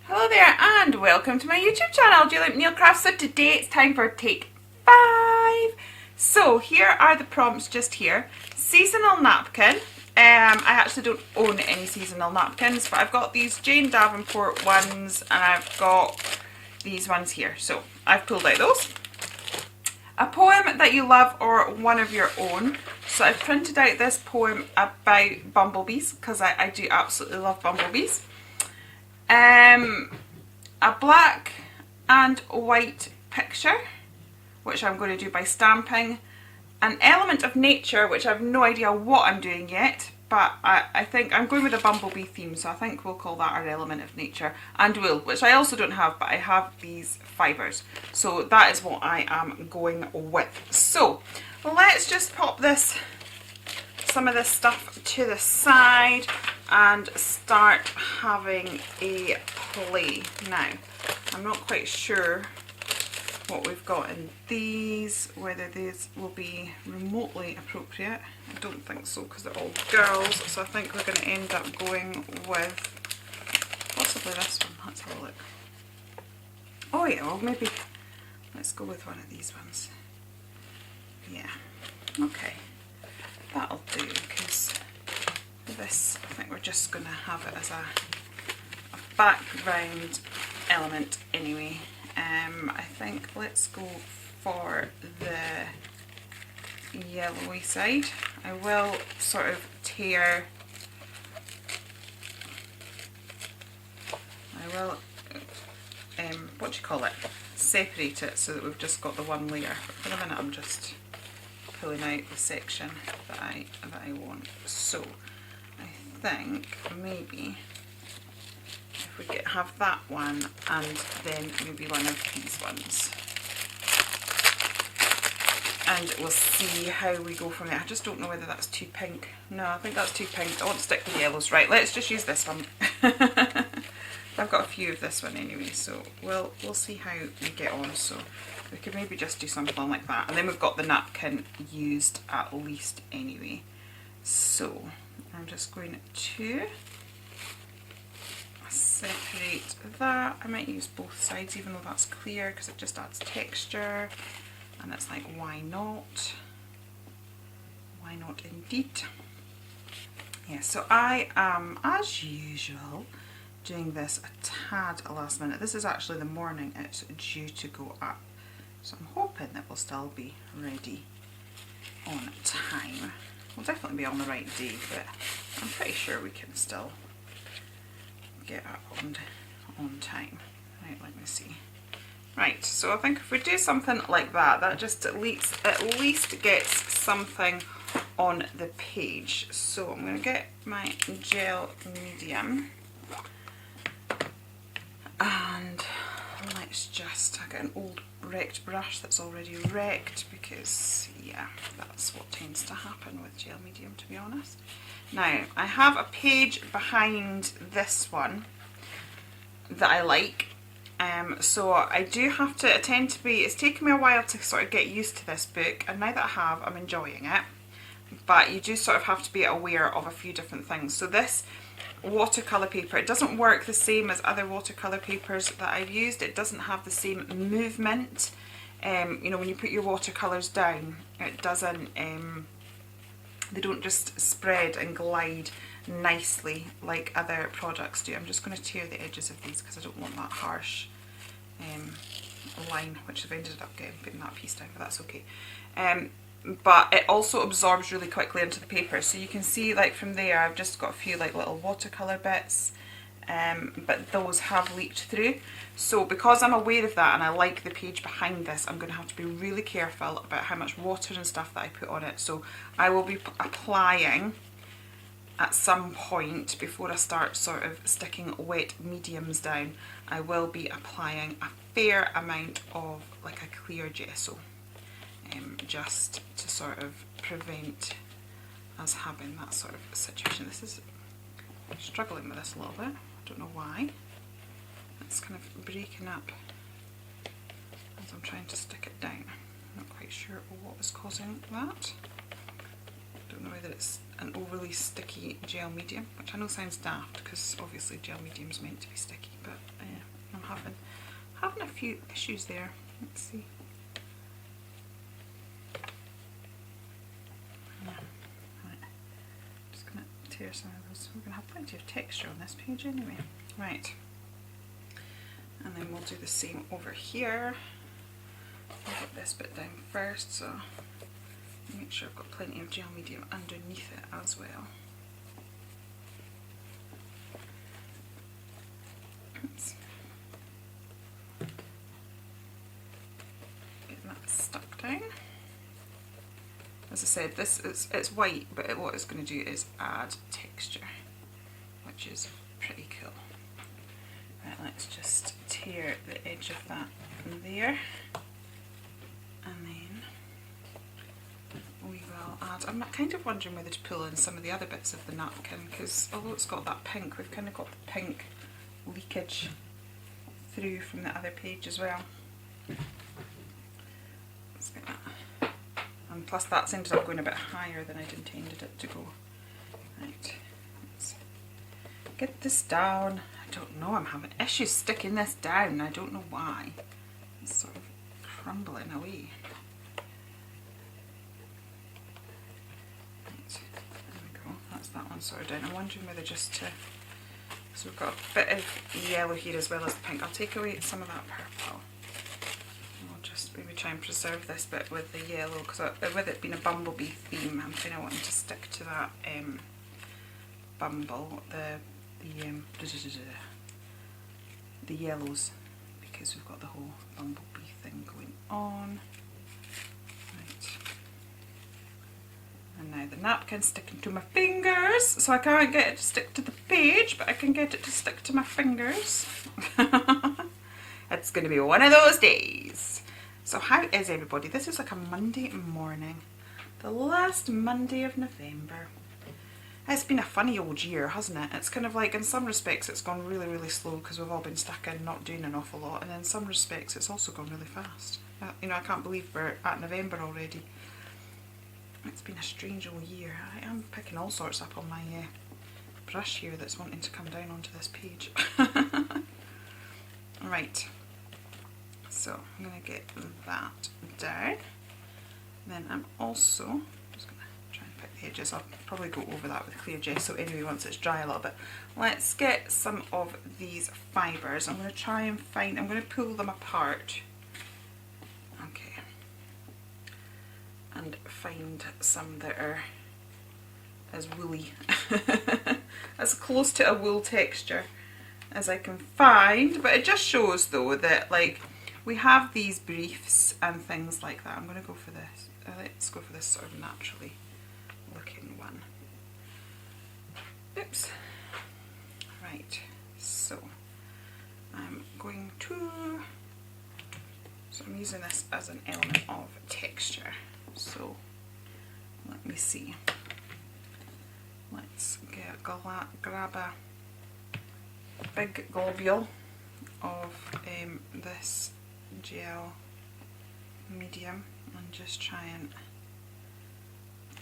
Hello there and welcome to my YouTube channel, Julie McNeil Crafts. So today it's time for take 5. So here are the prompts just here. Seasonal napkin. I actually don't own any seasonal napkins, but I've got these Jane Davenport ones and I've got these ones here. So I've pulled out those. A poem that you love or one of your own. So I've printed out this poem about bumblebees because I do absolutely love bumblebees. A black and white picture, which I'm going to do by stamping. An element of nature, which I have no idea what I'm doing yet, but I think I'm going with a bumblebee theme, so I think we'll call that our element of nature. And wool, which I also don't have, but I have these fibres. So that is what I am going with. So let's just pop some of this stuff to the side and start having a play. Now, I'm not quite sure what we've got in these, whether these will be remotely appropriate. I don't think so because they're all girls, so I think we're going to end up going with possibly this one. Let's have a look. Oh yeah, well maybe let's go with one of these ones. Yeah, okay. That'll do, because this, I think we're just going to have it as a background element anyway. I think let's go for the yellowy side. I will sort of tear, what do you call it, separate it so that we've just got the one layer. But for the minute I'm just pulling out the section that I want. So I think maybe if we have that one and then maybe one of these ones, and we'll see how we go from there. I just don't know whether that's too pink. No, I think that's too pink. I want to stick with yellows. Right, let's just use this one. I've got a few of this one anyway, so we'll see how we get on. So we could maybe just do something like that, and then we've got the napkin used at least anyway. So I'm just going to separate that. I might use both sides even though that's clear because it just adds texture, and it's like, why not? Why not indeed? Yeah, so I am, as usual, doing this a tad last minute. This is actually the morning it's due to go up, so I'm hoping that we'll still be ready on time. We'll definitely be on the right day, but I'm pretty sure we can still get up on time. Right, let me see. Right, so I think if we do something like that, that just at least gets something on the page. So I'm going to get my gel medium and let's just, I got an old wrecked brush that's already wrecked because yeah, that's what tends to happen with gel medium, to be honest. Now I have a page behind this one that I like, so I do have to attend to be, it's taken me a while to sort of get used to this book, and now that I have, I'm enjoying it, but you do sort of have to be aware of a few different things. So this watercolour paper, it doesn't work the same as other watercolour papers that I've used. It doesn't have the same movement. You know, when you put your watercolours down, it doesn't, they don't just spread and glide nicely like other products do. I'm just going to tear the edges of these because I don't want that harsh line, which I've ended up putting that piece down, but that's okay. But it also absorbs really quickly into the paper, so you can see, like from there I've just got a few like little watercolour bits, but those have leaked through. So because I'm aware of that and I like the page behind this, I'm going to have to be really careful about how much water and stuff that I put on it. So I will be applying at some point, before I start sort of sticking wet mediums down, I will be applying a fair amount of like a clear gesso, just to sort of prevent us having that sort of situation. This is, I'm struggling with this a little bit, I don't know why. It's kind of breaking up as I'm trying to stick it down. I'm not quite sure what is causing that. don't know whether it's an overly sticky gel medium, which I know sounds daft because obviously gel medium's meant to be sticky, but I'm having a few issues there. Let's see. Right. Just going to tear some of those. We're going to have plenty of texture on this page anyway. Right. And then we'll do the same over here. I'll put this bit down first, so make sure I've got plenty of gel medium underneath it as well. Oops. Get that stuck down. As I said, it's white, but what it's going to do is add texture, which is pretty cool. Right, let's just tear the edge of that from there, and then we will add, I'm kind of wondering whether to pull in some of the other bits of the napkin, because although it's got that pink, we've kind of got the pink leakage through from the other page as well. Let's get that. And plus that's ended up going a bit higher than I'd intended it to go. Right, let's get this down. I don't know, I'm having issues sticking this down. I don't know why. It's sort of crumbling away. Right, there we go. That's that one sorted down. I'm wondering whether just to... So we've got a bit of yellow here as well as the pink. I'll take away some of that purple. And I'll just maybe try and preserve this bit with the yellow, because with it being a bumblebee theme, I'm kind of wanting to stick to that the yellows, because we've got the whole bumblebee thing going on. Right. And now the napkin's sticking to my fingers, so I can't get it to stick to the page, but I can get it to stick to my fingers. It's going to be one of those days. So how is everybody? This is like a Monday morning, the last Monday of November. It's been a funny old year, hasn't it? It's kind of like, in some respects it's gone really, really slow because we've all been stuck in not doing an awful lot, and in some respects it's also gone really fast. You know, I can't believe we're at November already. It's been a strange old year. I am picking all sorts up on my brush here that's wanting to come down onto this page. Right, so I'm going to get that down. Then I'm also just going to try and pick the edges. I'll probably go over that with clear gesso anyway once it's dry a little bit. Let's get some of these fibres. I'm going to try and find, I'm going to pull them apart. Okay. And find some that are as woolly, as close to a wool texture as I can find. But it just shows though that, like, we have these briefs and things like that. I'm going to go for this. Let's go for this sort of naturally looking one. Oops. Right, so I'm going to, so I'm using this as an element of texture. So let me see. Let's grab a big globule of this gel medium and just try and,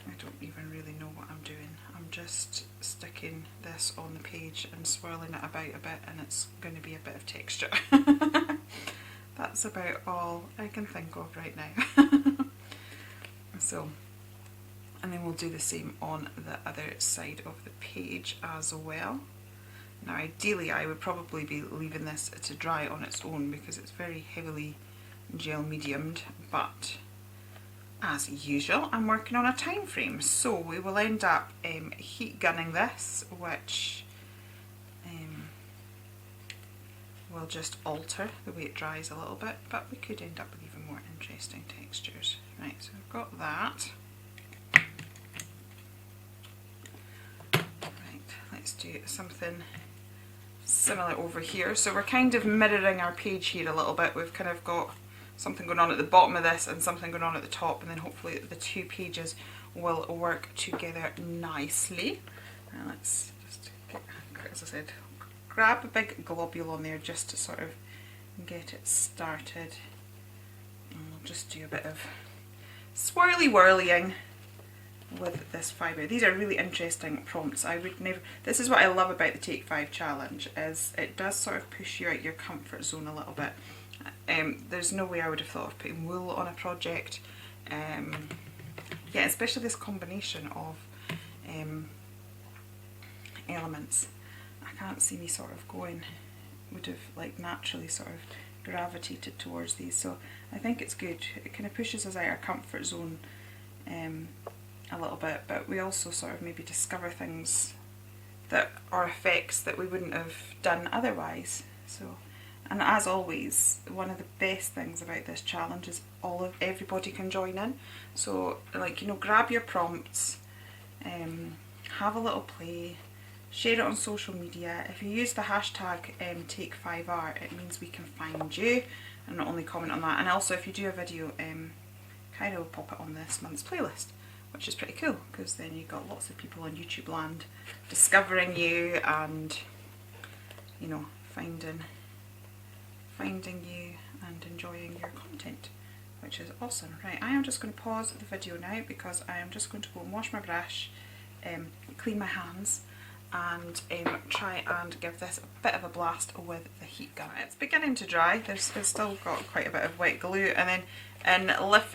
I don't even really know what I'm doing. I'm just sticking this on the page and swirling it about a bit, and it's going to be a bit of texture. That's about all I can think of right now. So, and then we'll do the same on the other side of the page as well. Now ideally I would probably be leaving this to dry on its own because it's very heavily gel mediumed, but as usual I'm working on a time frame, so we will end up heat gunning this, which will just alter the way it dries a little bit, but we could end up with even more interesting textures. Right, so I've got that. Right, let's do something similar over here. So we're kind of mirroring our page here a little bit. We've kind of got something going on at the bottom of this and something going on at the top, and then hopefully the two pages will work together nicely. And let's just get, as I said, grab a big globule on there just to sort of get it started. And we'll just do a bit of swirly whirlying with this fibre. These are really interesting prompts. I would never, this is what I love about the Take 5 challenge, is it does sort of push you out your comfort zone a little bit. There's no way I would have thought of putting wool on a project. Yeah, especially this combination of elements. I can't see me sort of going, would have like naturally sort of gravitated towards these, so I think it's good. It kind of pushes us out our comfort zone a little bit, but we also sort of maybe discover things that are effects that we wouldn't have done otherwise. So, and as always, one of the best things about this challenge is everybody can join in. So like, you know, grab your prompts, have a little play, share it on social media. If you use the hashtag Take5Art, it means we can find you and not only comment on that. And also if you do a video, Kyra will pop it on this month's playlist, which is pretty cool, because then you've got lots of people on YouTube land discovering you and, you know, finding you and enjoying your content, which is awesome. Right, I am just going to pause the video now because I am just going to go and wash my brush, clean my hands, and try and give this a bit of a blast with the heat gun. It's beginning to dry. It's still got quite a bit of wet glue, and then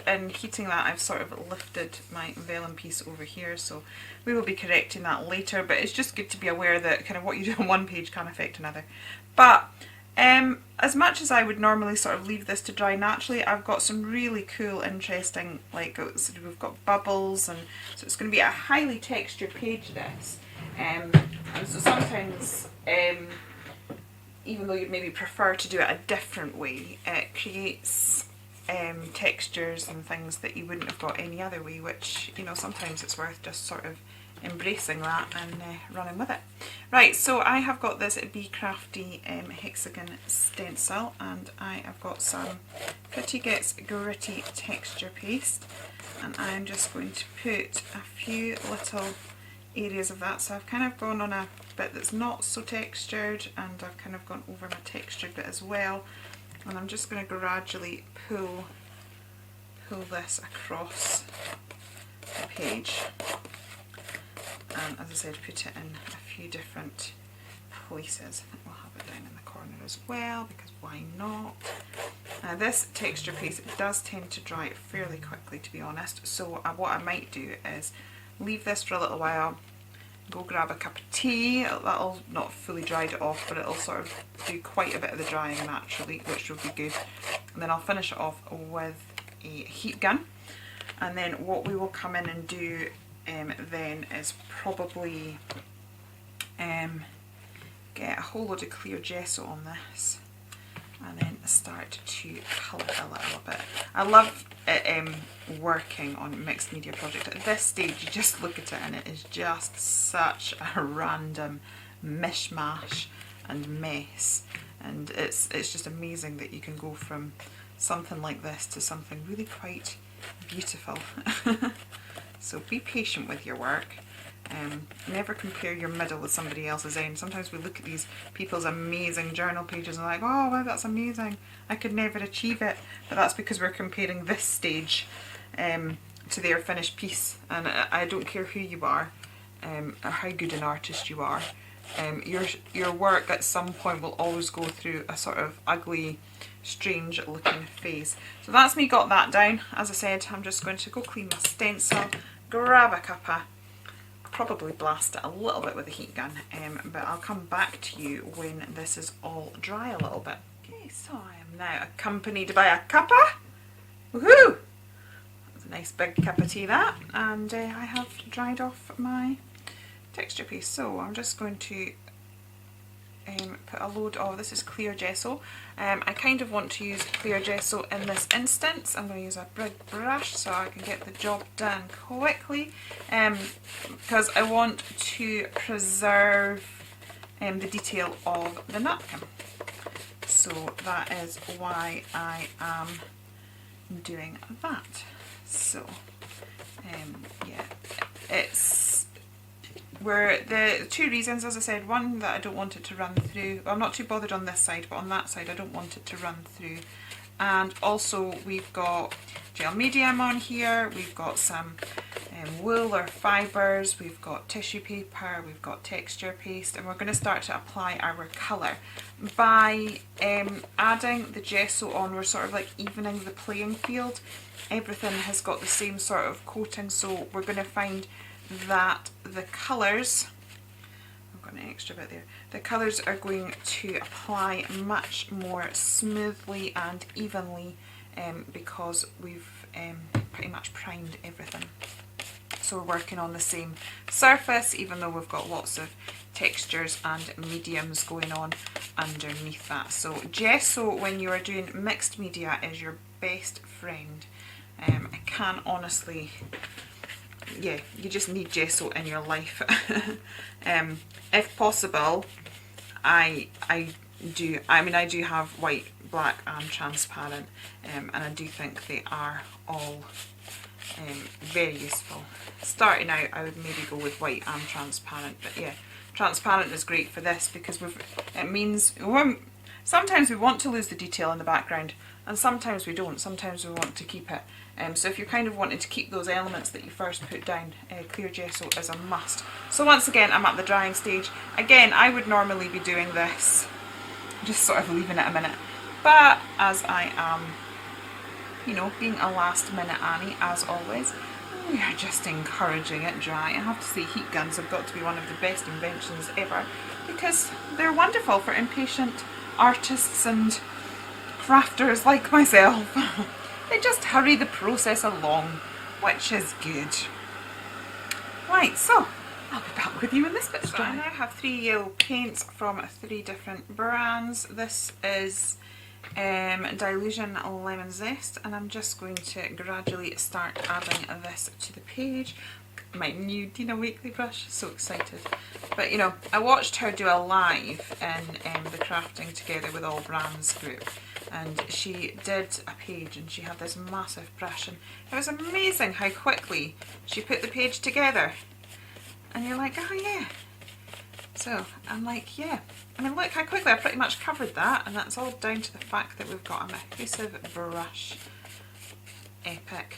in heating that, I've sort of lifted my vellum piece over here, so we will be correcting that later, but it's just good to be aware that kind of what you do on one page can affect another. But as much as I would normally sort of leave this to dry naturally, I've got some really cool, interesting, like, so we've got bubbles, and so it's going to be a highly textured page, this. And so sometimes, even though you'd maybe prefer to do it a different way, it creates textures and things that you wouldn't have got any other way, which, you know, sometimes it's worth just sort of embracing that and running with it. Right, so I have got this Be Crafty hexagon stencil, and I have got some Pretty Gets Gritty texture paste, and I'm just going to put a few little areas of that. So I've kind of gone on a bit that's not so textured, and I've kind of gone over my textured bit as well, and I'm just going to gradually pull this across the page, and as I said, put it in a few different places. I think we'll have it down in the corner as well, because why not? Now this texture paste, it does tend to dry fairly quickly, to be honest, so what I might do is leave this for a little while, go grab a cup of tea. That'll not fully dried it off, but it'll sort of do quite a bit of the drying naturally, which will be good. And then I'll finish it off with a heat gun, and then what we will come in and do then is probably get a whole load of clear gesso on this, and then start to colour it a little bit. I love working on mixed media project. At this stage, you just look at it and it is just such a random mishmash and mess, and it's just amazing that you can go from something like this to something really quite beautiful. So be patient with your work. Never compare your middle with somebody else's end. Sometimes we look at these people's amazing journal pages and like, oh wow, that's amazing, I could never achieve it, but that's because we're comparing this stage to their finished piece. And I don't care who you are, or how good an artist you are, your work at some point will always go through a sort of ugly, strange looking phase. So that's me got that down. As I said, I'm just going to go clean my stencil, grab a cuppa, probably blast it a little bit with the heat gun, but I'll come back to you when this is all dry a little bit. Okay, so I am now accompanied by a cuppa. Woohoo! That's a nice big cup of tea, that, and I have dried off my texture piece. So I'm just going to put a load of, this is clear gesso. I kind of want to use clear gesso in this instance. I'm going to use a big brush so I can get the job done quickly, because I want to preserve the detail of the napkin. So that is why I am doing that. So yeah, it's where the two reasons, as I said, one, that I don't want it to run through. Well, I'm not too bothered on this side, but on that side I don't want it to run through. And also we've got gel medium on here, we've got some wool or fibres, we've got tissue paper, we've got texture paste, and we're going to start to apply our colour. By adding the gesso on, we're sort of like evening the playing field. Everything has got the same sort of coating, so we're going to find that the colours, I've got an extra bit there, the colours are going to apply much more smoothly and evenly because we've pretty much primed everything. So we're working on the same surface, even though we've got lots of textures and mediums going on underneath that. So gesso, when you are doing mixed media, is your best friend. I can honestly, yeah, you just need gesso in your life. If possible, I do have white, black and transparent, and I do think they are all very useful. Starting out, I would maybe go with white and transparent, but yeah, transparent is great for this because it means sometimes we want to lose the detail in the background and sometimes we don't. Sometimes we want to keep it. So if you're kind of wanting to keep those elements that you first put down, clear gesso is a must. So once again, I'm at the drying stage. Again, I would normally be doing this, just sort of leaving it a minute, but as I am, you know, being a last minute Annie, as always, we are just encouraging it dry. I have to say, heat guns have got to be one of the best inventions ever because they're wonderful for impatient artists and crafters like myself. They just hurry the process along, which is good. Right, so I'll be back with you when this bit's dry. I now have 3 yellow paints from 3 different brands. This is Dilution Lemon Zest, and I'm just going to gradually start adding this to the page. My new Dina Wakley brush, so excited. But you know, I watched her do a live in the Crafting Together with All Brands group, and she did a page and she had this massive brush, and it was amazing how quickly she put the page together. And you're like, oh yeah. So I'm like, yeah. I mean, look how quickly I pretty much covered that, and that's all down to the fact that we've got a massive brush. Epic.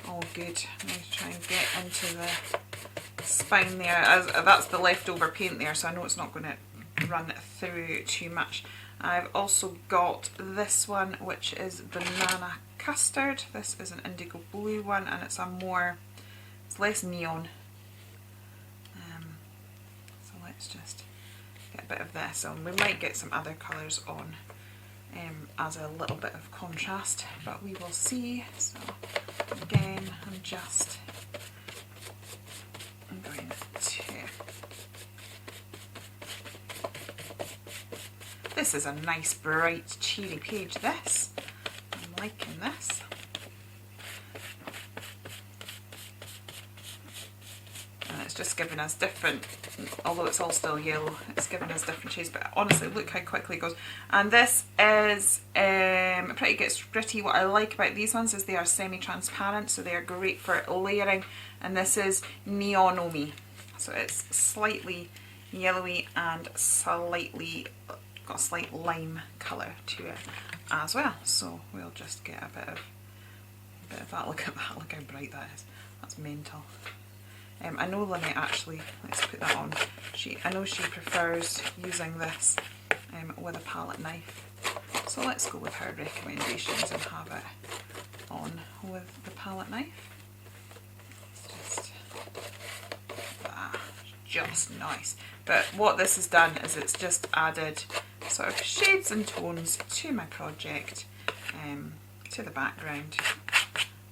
All good. I'm going to try and get into the spine there. That's the leftover paint there, so I know it's not going to run through too much. I've also got this one, which is Banana Custard. This is an indigo blue one, and it's it's less neon. So let's just get a bit of this on. We might get some other colours on as a little bit of contrast, but we will see. So again, I'm going to... This is a nice bright cheery page, this. I'm liking this. And it's just giving us different, although it's all still yellow, it's giving us different shades, but honestly look how quickly it goes. And this is pretty gritty. What I like about these ones is they are semi-transparent, so they are great for layering, and this is Neon Omi, so it's slightly yellowy and got a slight lime colour to it as well. So we'll just get a bit of that. Look at that, look how bright that is. That's mental. I know Lynette actually, let's put that on, I know she prefers using this with a palette knife. So let's go with her recommendations and have it on with the palette knife. Just that, just nice. But what this has done is it's just added sort of shades and tones to my project, to the background,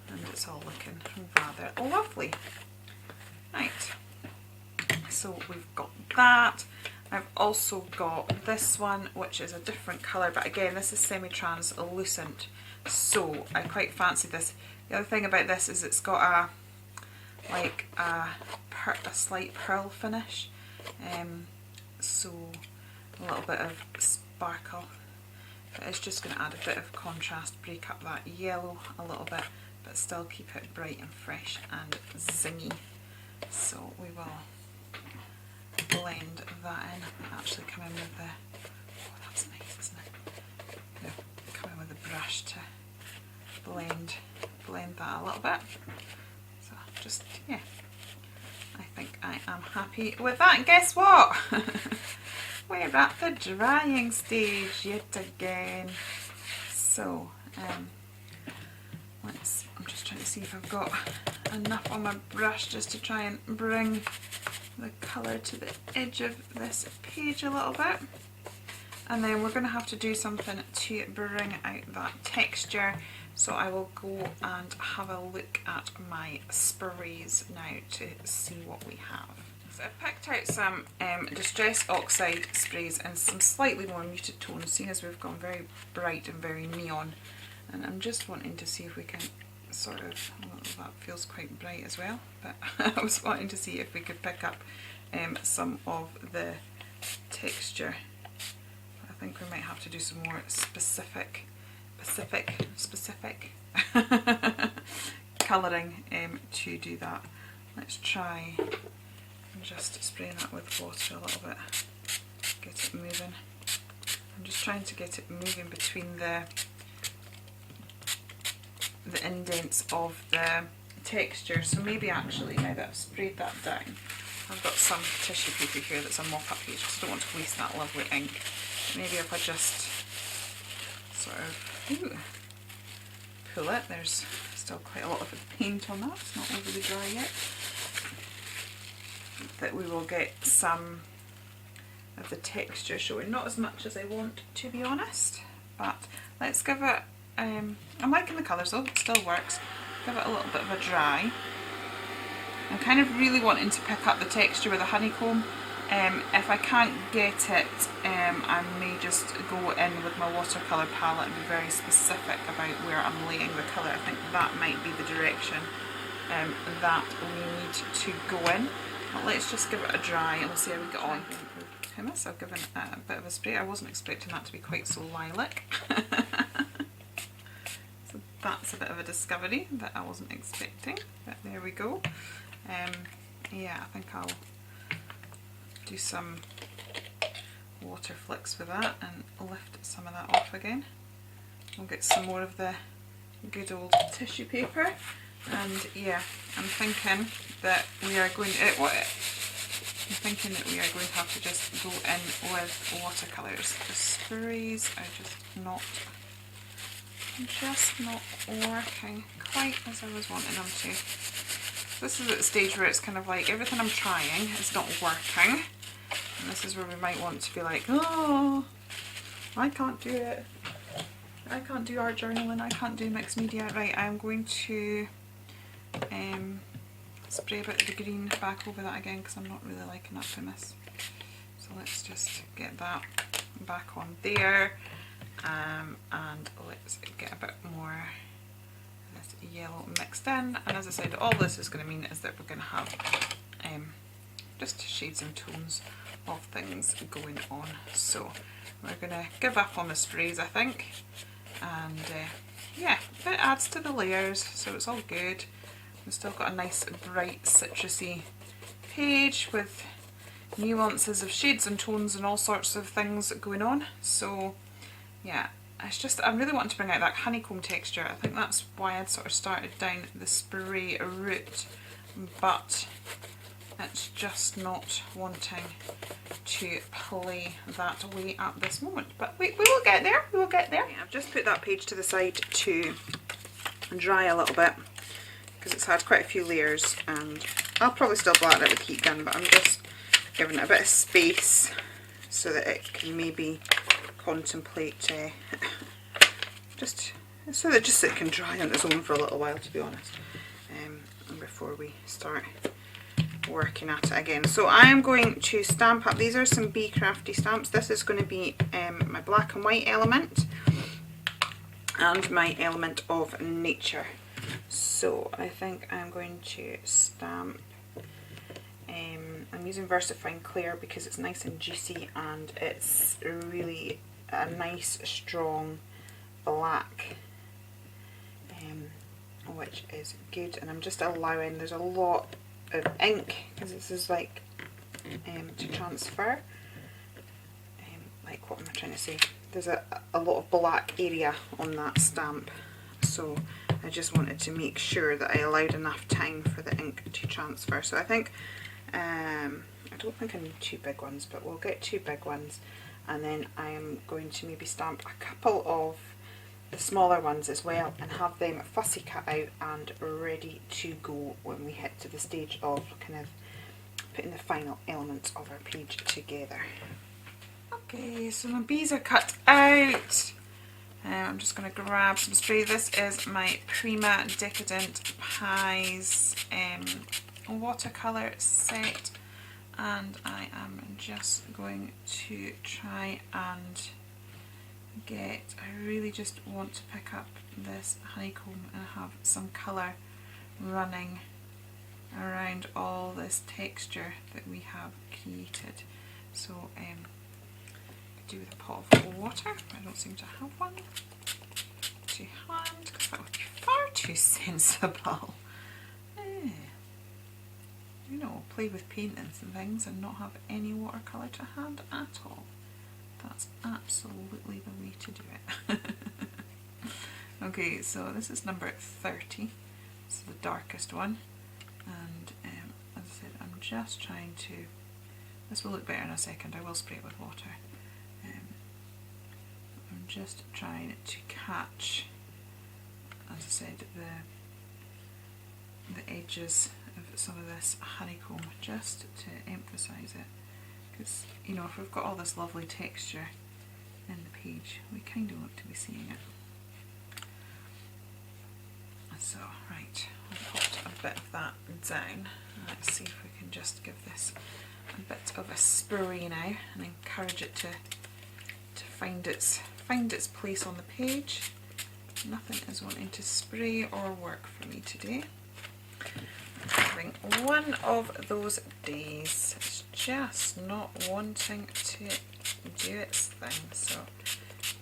and it's all looking rather lovely. Right, so we've got that. I've also got this one, which is a different colour, but again this is semi-translucent, so I quite fancy this. The other thing about this is it's got a slight pearl finish, so a little bit of sparkle. But it's just going to add a bit of contrast, break up that yellow a little bit, but still keep it bright and fresh and zingy. So we will blend that in. Actually come in with the, oh that's nice, isn't it? Yeah, come in with the brush to blend that a little bit. So just, yeah, I think I am happy with that. And guess what? We're at the drying stage yet again. So, I'm just trying to see if I've got enough on my brush just to try and bring the colour to the edge of this page a little bit. And then we're going to have to do something to bring out that texture. So I will go and have a look at my sprays now to see what we have. So I picked out some Distress Oxide sprays in some slightly more muted tones, seeing as we've gone very bright and very neon. And I'm just wanting to see if we can sort of, well, that feels quite bright as well, but I was wanting to see if we could pick up some of the texture. I think we might have to do some more specific colouring to do that. Let's try just spraying that with water a little bit, get it moving. I'm just trying to get it moving between the indents of the texture. So maybe actually, now that I've sprayed that down, I've got some tissue paper here that's a mop-up page because I don't want to waste that lovely ink. Maybe if I just sort of pull it, there's still quite a lot of paint on that, it's not overly dry yet, that we will get some of the texture showing. Not as much as I want, to be honest, but let's give it, I'm liking the colours though, it still works. Give it a little bit of a dry. I'm kind of really wanting to pick up the texture with a honeycomb. If I can't get it, I may just go in with my watercolour palette and be very specific about where I'm laying the colour. I think that might be the direction that we need to go in. But let's just give it a dry and we'll see how we get on. Pumice, I've given it a bit of a spray. I wasn't expecting that to be quite so lilac. So that's a bit of a discovery that I wasn't expecting, but there we go. Yeah, I think I'll do some water flicks with that and lift some of that off again. We'll get some more of the good old tissue paper, and yeah, I'm thinking that we are going to have to just go in with watercolours. The sprays are just not working quite as I was wanting them to. This is at the stage where it's kind of like everything I'm trying is not working, and this is where we might want to be like, oh, I can't do it, I can't do art journaling, I can't do mixed media. Right, I'm going to spray a bit of the green back over that again because I'm not really liking that pumice. So let's just get that back on there, and let's get a bit more yellow mixed in. And as I said, all this is going to mean is that we're going to have just shades and tones of things going on. So we're going to give up on the sprays, I think, and yeah, it adds to the layers, so it's all good. We've still got a nice bright citrusy page with nuances of shades and tones and all sorts of things going on. So yeah, it's just, I'm really wanting to bring out that honeycomb texture. I think that's why I'd sort of started down the spray route, but it's just not wanting to play that way at this moment. But we will get there, we will get there. I've just put that page to the side to dry a little bit because it's had quite a few layers, and I'll probably still blot it out with the heat gun, but I'm just giving it a bit of space so that it can maybe contemplate just so that it can dry on its own for a little while, to be honest, before we start working at it again. So I am going to stamp up, these are some Be Crafty stamps. This is going to be my black and white element and my element of nature. So I think I'm going to stamp, I'm using VersaFine Clear because it's nice and juicy and it's really a nice strong black, which is good. And I'm just allowing, there's a lot of ink because this is like to transfer, like, what am I trying to say, there's a lot of black area on that stamp, so I just wanted to make sure that I allowed enough time for the ink to transfer. So I think, I don't think I need 2 big ones, but we'll get 2 big ones, and then I am going to maybe stamp a couple of the smaller ones as well and have them fussy cut out and ready to go when we hit to the stage of kind of putting the final elements of our page together. Okay, so my bees are cut out. I'm just going to grab some spray. This is my Prima Decadent Pies watercolour set, and I am just going to try and I really just want to pick up this honeycomb and have some colour running around all this texture that we have created. So do with a pot of water. I don't seem to have one to hand because that would be far too sensible. You know, play with paintings and things and not have any watercolour to hand at all. That's absolutely the way to do it. Okay, so this is number 30. This is the darkest one, and as I said, I'm just trying to, this will look better in a second, I will spray it with water. I'm just trying to catch, as I said, the edges of some of this honeycomb, just to emphasise it, because you know, if we've got all this lovely texture in the page, we kind of want to be seeing it. So right, I'll put a bit of that down. Let's see if we can just give this a bit of a spray now and encourage it to find its place on the page. Nothing is wanting to spray or work for me today. I'm having one of those days. It's just not wanting to do its thing. So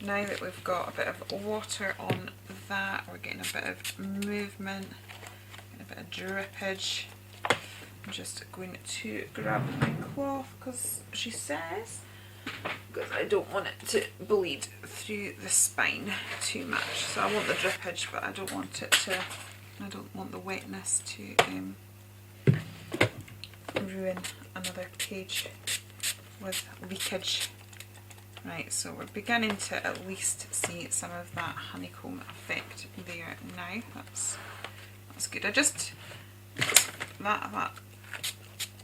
now that we've got a bit of water on that, we're getting a bit of movement, a bit of drippage. I'm just going to grab my cloth because she says, because I don't want it to bleed through the spine too much. So I want the drippage, but I don't want it to, I don't want the wetness to ruin another page with leakage. Right, so we're beginning to at least see some of that honeycomb effect there now. That's good. I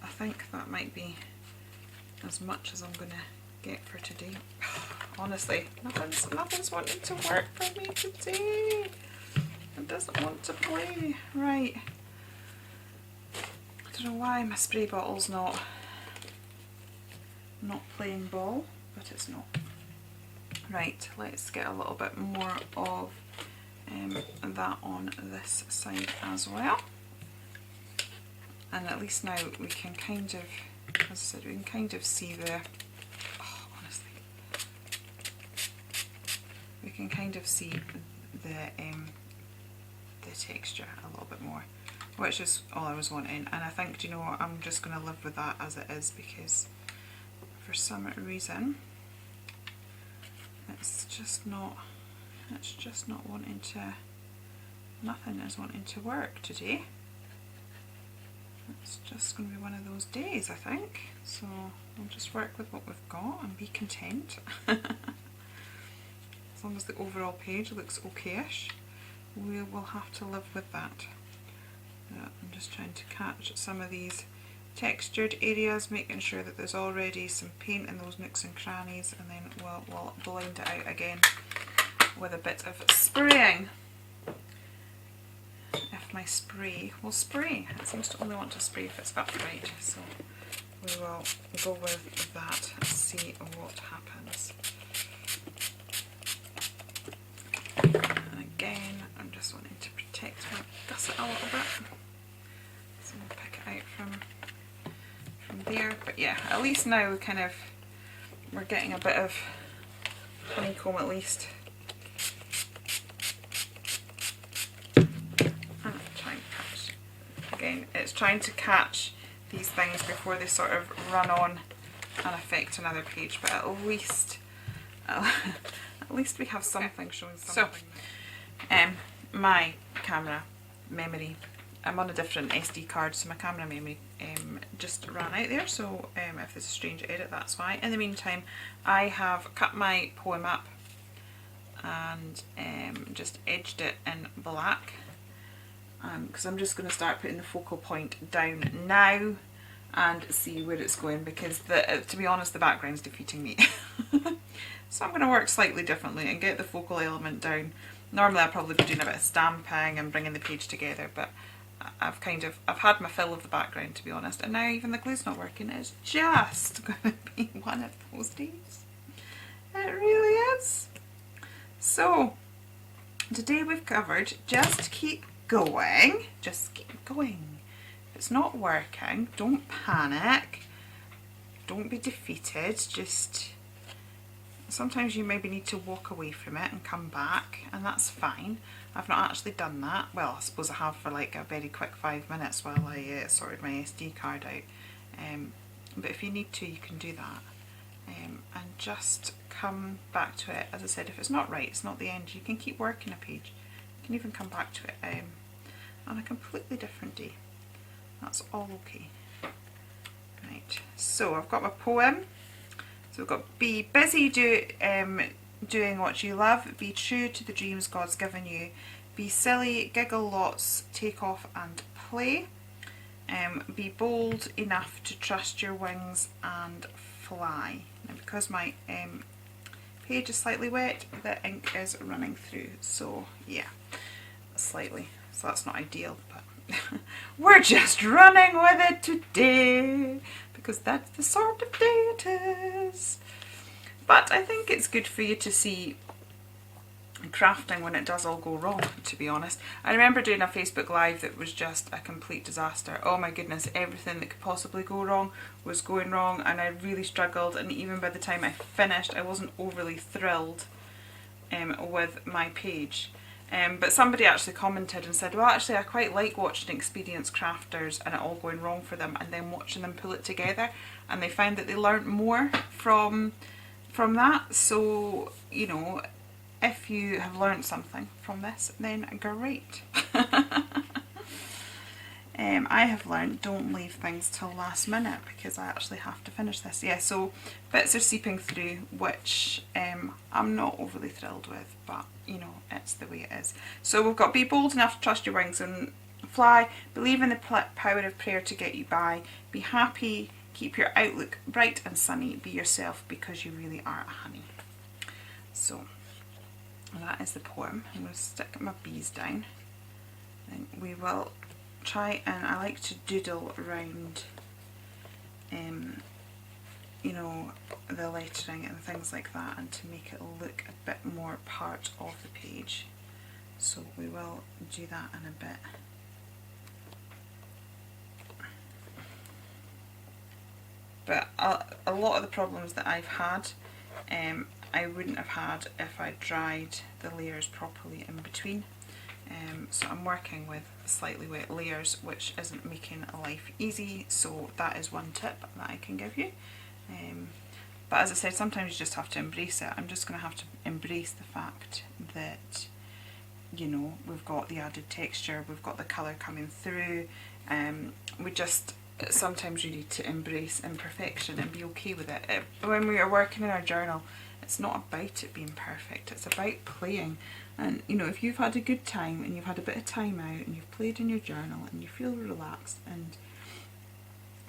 think that might be as much as I'm gonna get for today. Honestly, nothing's wanting to work for me today. It doesn't want to play. Right. I don't know why my spray bottle's not playing ball, but it's not. Right, let's get a little bit more of that on this side as well. And at least now we can kind of, as I said, we can kind of see the, honestly, we can kind of see the texture a little bit more, which is all I was wanting. And I think, do you know what, I'm just going to live with that as it is, because for some reason it's just not wanting to, nothing is wanting to work today. It's just going to be one of those days, I think. So we'll just work with what we've got and be content. As long as the overall page looks okay-ish, we will have to live with that. I'm just trying to catch some of these textured areas, making sure that there's already some paint in those nooks and crannies, and then we'll blend it out again with a bit of spraying. If my spray will spray. It seems to only want to spray if it's upright, so we will go with that and see what happens. And again, I'm just wanting to protect my gusset a little bit, so we'll pick it out from there. But yeah, at least now we're getting a bit of honeycomb at least. Again, it's trying to catch these things before they sort of run on and affect another page, but at least we have something showing something. So, my camera memory. I'm on a different SD card, so my camera memory just ran out there, so if there's a strange edit, that's why. In the meantime, I have cut my poem up and just edged it in black, because I'm just going to start putting the focal point down now and see where it's going, because to be honest, the background's defeating me. So I'm going to work slightly differently and get the focal element down. Normally I'd probably be doing a bit of stamping and bringing the page together, but I've had my fill of the background, to be honest, and now even the glue's not working. It's just going to be one of those days. It really is. So today we've covered just keep going, just keep going. If it's not working, don't panic, don't be defeated, just sometimes you maybe need to walk away from it and come back, and that's fine. I've not actually done that. Well, I suppose I have for like a very quick 5 minutes while I sorted my SD card out. But if you need to, you can do that. And just come back to it. As I said, if it's not right, it's not the end. You can keep working a page. You can even come back to it on a completely different day. That's all okay. Right, so I've got my poem. So we've got be busy doing what you love, be true to the dreams God's given you, be silly, giggle lots, take off and play, be bold enough to trust your wings and fly. Now because my page is slightly wet, the ink is running through, so yeah, slightly, so that's not ideal, but we're just running with it today, because that's the sort of day it is. But I think it's good for you to see crafting when it does all go wrong, to be honest. I remember doing a Facebook Live that was just a complete disaster. Oh my goodness, everything that could possibly go wrong was going wrong, and I really struggled, and even by the time I finished I wasn't overly thrilled with my page. But somebody actually commented and said, well, actually I quite like watching experienced crafters and it all going wrong for them, and then watching them pull it together, and they found that they learnt more from that. So, you know, if you have learnt something from this, then great. I have learnt don't leave things till last minute, because I actually have to finish this. Yeah, so bits are seeping through, which I'm not overly thrilled with, but you know, it's the way it is. So we've got be bold enough to trust your wings and fly, believe in the power of prayer to get you by, be happy, keep your outlook bright and sunny, be yourself because you really are a honey. So that is the poem. I'm going to stick my bees down, and we will try, and I like to doodle around you know, the lettering and things like that, and to make it look a bit more part of the page. So we will do that in a bit. But a lot of the problems that I've had, I wouldn't have had if I dried the layers properly in between. So I'm working with slightly wet layers, which isn't making life easy, so that is one tip that I can give you. But as I said, sometimes you just have to embrace it. I'm just going to have to embrace the fact that, you know, we've got the added texture, we've got the colour coming through. We just sometimes you need to embrace imperfection and be okay with it. When we are working in our journal, it's not about it being perfect, it's about playing. And you know, if you've had a good time and you've had a bit of time out and you've played in your journal and you feel relaxed, and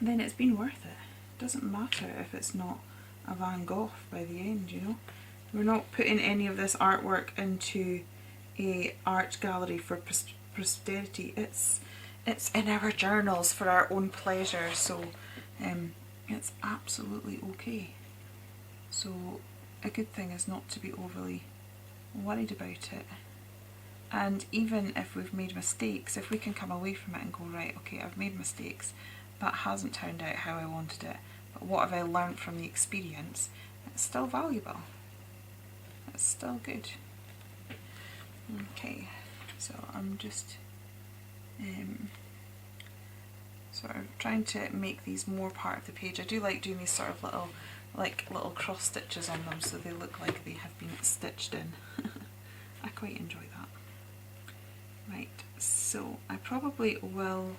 then it's been worth it. It doesn't matter if it's not a Van Gogh by the end, you know. We're not putting any of this artwork into a art gallery for posterity. It's in our journals for our own pleasure, so it's absolutely okay. So a good thing is not to be overly worried about it. And even if we've made mistakes, if we can come away from it and go, right, okay, I've made mistakes, that hasn't turned out how I wanted it, but what have I learned from the experience? It's still valuable. It's still good. Okay, so I'm just sort of trying to make these more part of the page. I do like doing these sort of little cross stitches on them, so they look like they have been stitched in. I quite enjoy that. Right, so I probably will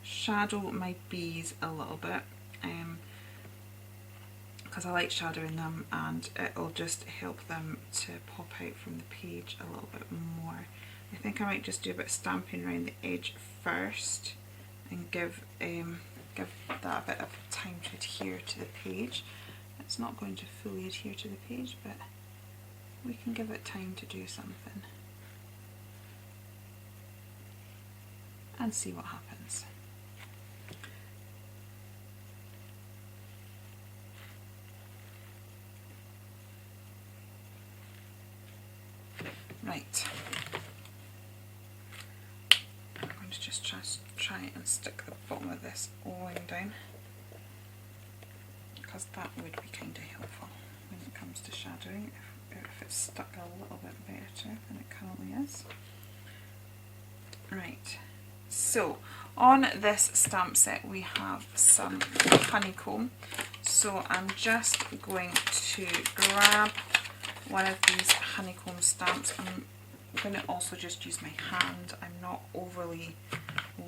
shadow my bees a little bit, because I like shadowing them and it'll just help them to pop out from the page a little bit more. I think I might just do a bit of stamping around the edge first and give that a bit of time to adhere to the page. It's not going to fully adhere to the page, but we can give it time to do something and see what happens. Right, I'm going to just try and stick the bottom of this line down, because that would be kind of helpful when it comes to shadowing, if it's stuck a little bit better than it currently is. Right, so on this stamp set we have some honeycomb, so I'm just going to grab one of these honeycomb stamps. I'm going to also just use my hand. I'm not overly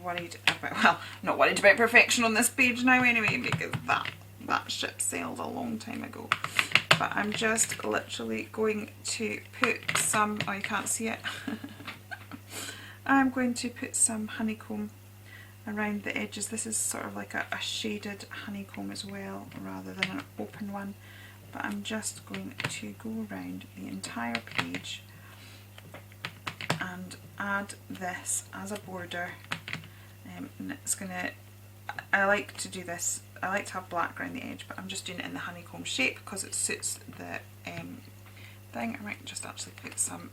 worried about, well, not worried about perfection on this page now anyway, because that ship sailed a long time ago. But I'm just literally going to put some, oh you can't see it, I'm going to put some honeycomb around the edges. This is sort of like a shaded honeycomb as well, rather than an open one. But I'm just going to go around the entire page and add this as a border. And it's gonna, I like to do this, I like to have black around the edge, but I'm just doing it in the honeycomb shape because it suits the thing. I might just actually put some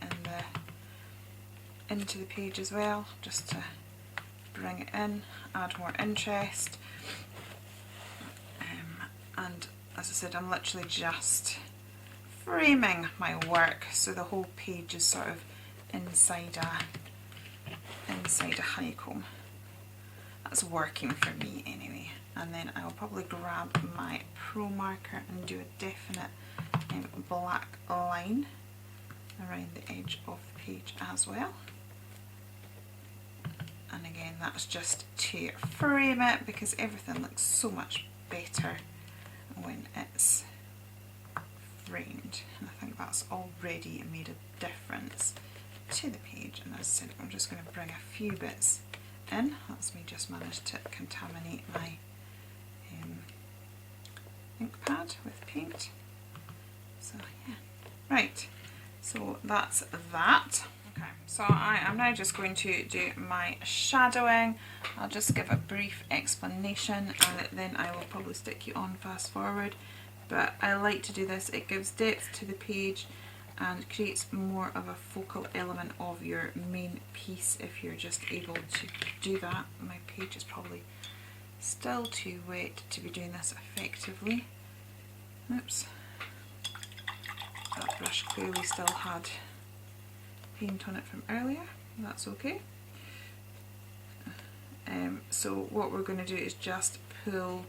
into the page as well, just to bring it in, add more interest. And as I said, I'm literally just framing my work so the whole page is sort of inside a honeycomb. That's working for me anyway. And then I'll probably grab my Pro marker and do a definite black line around the edge of the page as well. And again, that's just to frame it, because everything looks so much better when it's framed, and I think that's already made a difference to the page. And as I said, I'm just going to bring a few bits in. That's me just managed to contaminate my ink pad with paint. So yeah, right, so that's that. Okay, so I am now just going to do my shadowing. I'll just give a brief explanation and then I will probably stick you on fast forward. But I like to do this, it gives depth to the page and creates more of a focal element of your main piece if you're just able to do that. My page is probably still too wet to be doing this effectively. Oops. That brush clearly still had paint on it from earlier. That's okay. So what we're going to do is just pull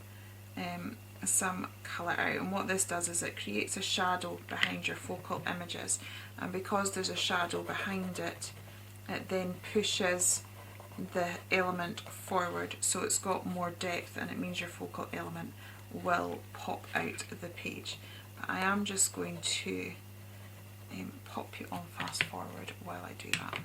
some colour out, and what this does is it creates a shadow behind your focal images, and because there's a shadow behind it, it then pushes the element forward, so it's got more depth and it means your focal element will pop out of the page. But I am just going to pop you on fast forward while I do that.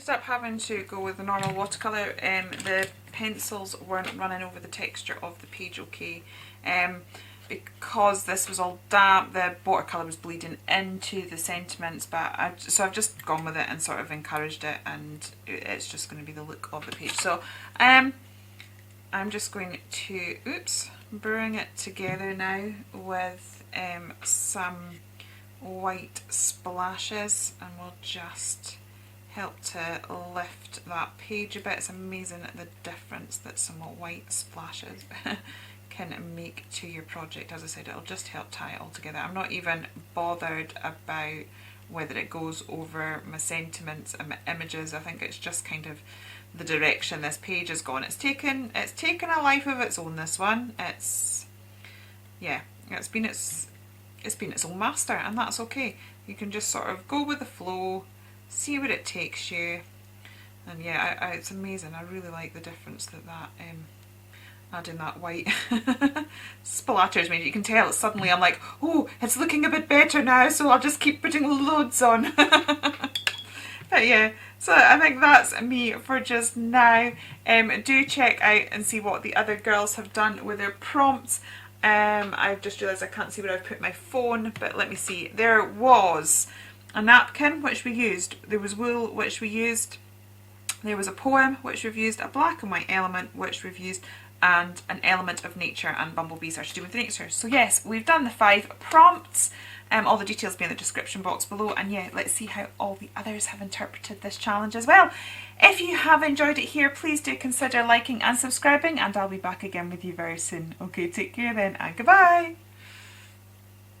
Up having to go with the normal watercolour. The pencils weren't running over the texture of the page okay, because this was all damp, the watercolour was bleeding into the sentiments, but so I've just gone with it and sort of encouraged it, and it's just going to be the look of the page. So I'm just going to bring it together now with some white splashes, and we'll just help to lift that page a bit. It's amazing the difference that some white splashes can make to your project. As I said, it'll just help tie it all together. I'm not even bothered about whether it goes over my sentiments and my images. I think it's just kind of the direction this page has gone. It's taken a life of its own, this one. It's been its own master, and that's okay. You can just sort of go with the flow, see where it takes you, and yeah, it's amazing. I really like the difference that adding that white splatters made. You can tell suddenly I'm like, oh, it's looking a bit better now, so I'll just keep putting loads on. But yeah, so I think that's me for just now. Do check out and see what the other girls have done with their prompts. I've just realised I can't see where I've put my phone, but let me see. There was a napkin which we used, there was wool which we used, there was a poem which we've used, a black and white element which we've used, and an element of nature and bumblebees are to do with nature. So yes, we've done the 5 prompts. All the details will be in the description box below, and yeah, let's see how all the others have interpreted this challenge as well. If you have enjoyed it here, please do consider liking and subscribing, and I'll be back again with you very soon. Okay, take care then, and goodbye!